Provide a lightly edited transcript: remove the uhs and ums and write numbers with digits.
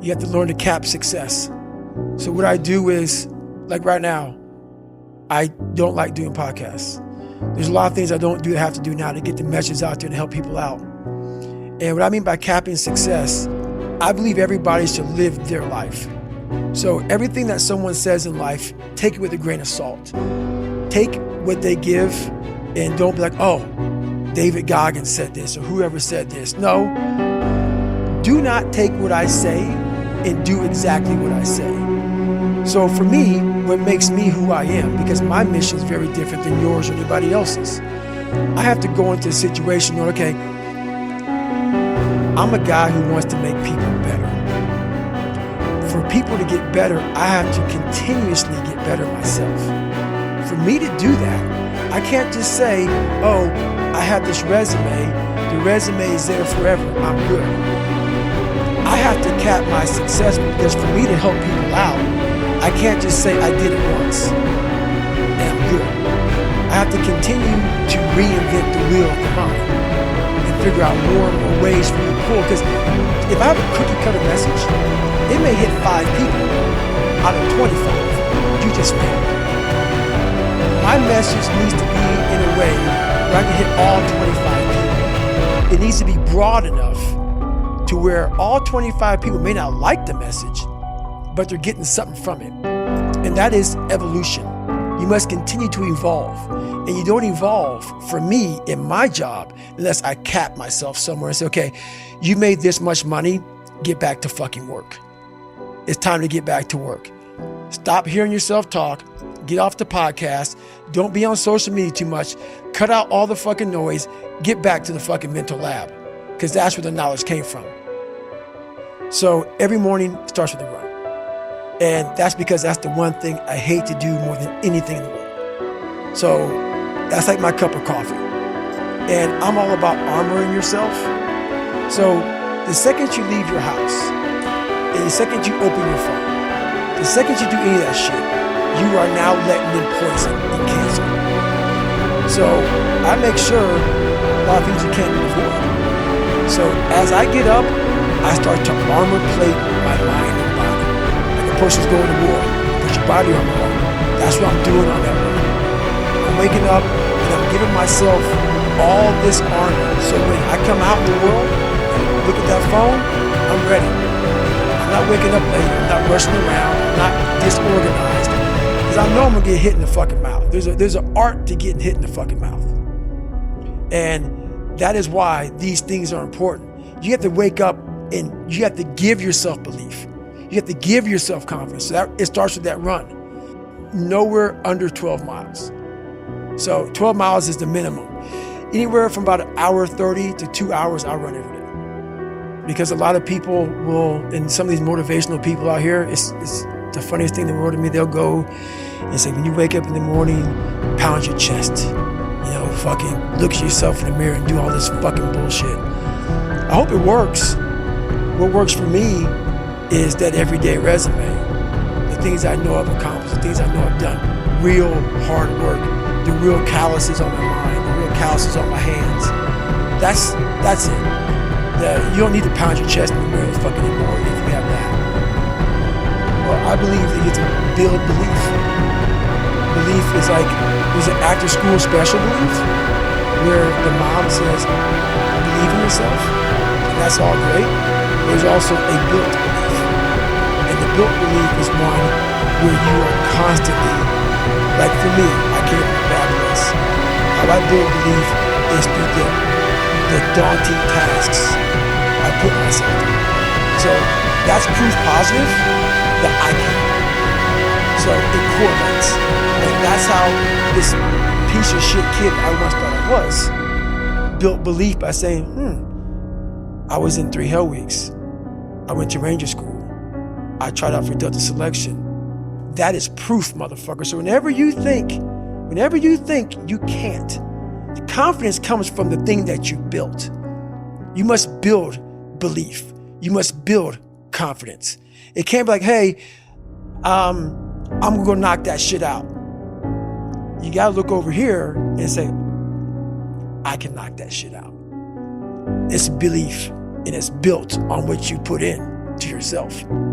You have to learn to cap success. So what I do is, like right now, I don't like doing podcasts. There's a lot of things I don't do that I have to do now to get the message out there and help people out. And what I mean by capping success, I believe everybody should live their life. So everything that someone says in life, take it with a grain of salt. Take what they give and don't be like, oh, David Goggins said this or whoever said this. No, do not take what I say and do exactly what I say. So for me, what makes me who I am, because my mission is very different than yours or anybody else's. I have to go into a situation where, okay, I'm a guy who wants to make people better. For people to get better, I have to continuously get better myself. For me to do that, I can't just say, oh, I have this resume. The resume is there forever. I'm good. I have to cap my success because for me to help people out, I can't just say I did it once and I'm good. I have to continue to reinvent the wheel of the mind and figure out more and more ways for me to pull. Because if I have a cookie cutter message, it may hit 5 people out of 25. You just failed. My message needs to be in a way where I can hit all 25 people. It needs to be broad enough to where all 25 people may not like the message, but they're getting something from it. And that is evolution. You must continue to evolve. And you don't evolve, for me, in my job, unless I cap myself somewhere and say, okay, you made this much money, get back to fucking work. It's time to get back to work. Stop hearing yourself talk. Get off the podcast. Don't be on social media too much. Cut out all the fucking noise. Get back to the fucking mental lab, because that's where the knowledge came from. So every morning starts with a run. And that's because that's the one thing I hate to do more than anything in the world. So that's like my cup of coffee. And I'm all about armoring yourself. So the second you leave your house, and the second you open your phone, the second you do any of that shit, you are now letting in poison and cancer. So I make sure a lot of things you can't avoid. So as I get up, I start to armor plate my mind and body. Like a person's going to war, put your body armor on. That's what I'm doing on that run. I'm waking up and I'm giving myself all this armor. So when I come out in the world and look at that phone, I'm ready. I'm not waking up late. I'm not rushing around. I'm not disorganized. Because I know I'm going to get hit in the fucking mouth. There's an art to getting hit in the fucking mouth. And that is why these things are important. You have to wake up and you have to give yourself belief. You have to give yourself confidence. So it starts with that run. Nowhere under 12 miles. So 12 miles is the minimum. Anywhere from about 1:30 to 2 hours, I run every day. Because a lot of people will, and some of these motivational people out here, it's the funniest thing in the world to me. They'll go and say, when you wake up in the morning, pound your chest. Fucking look at yourself in the mirror and do all this fucking bullshit. I hope it works. What works for me is that everyday resume. The things I know I've accomplished, the things I know I've done. Real hard work. The real calluses on my mind, the real calluses on my hands. That's it. You don't need to pound your chest in the mirror fucking anymore if you have that. Well, I believe that you have to build belief. Belief is like, there's an after school special belief where the mom says, believe in yourself, and that's all great. There's also a built belief. And the built belief is one where you are constantly, like for me, I came from a bad place. How I build belief is through the daunting tasks I put myself through. So that's proof positive that I can. So it correlates. And that's how this piece of shit kid I once thought I was built belief by saying, I was in 3 Hell Weeks. I went to Ranger School. I tried out for Delta Selection. That is proof, motherfucker. So whenever you think you can't, the confidence comes from the thing that you built. You must build belief. You must build confidence. It can't be like, hey, I'm gonna go knock that shit out. You gotta look over here and say, I can knock that shit out. It's belief, and it's built on what you put in to yourself.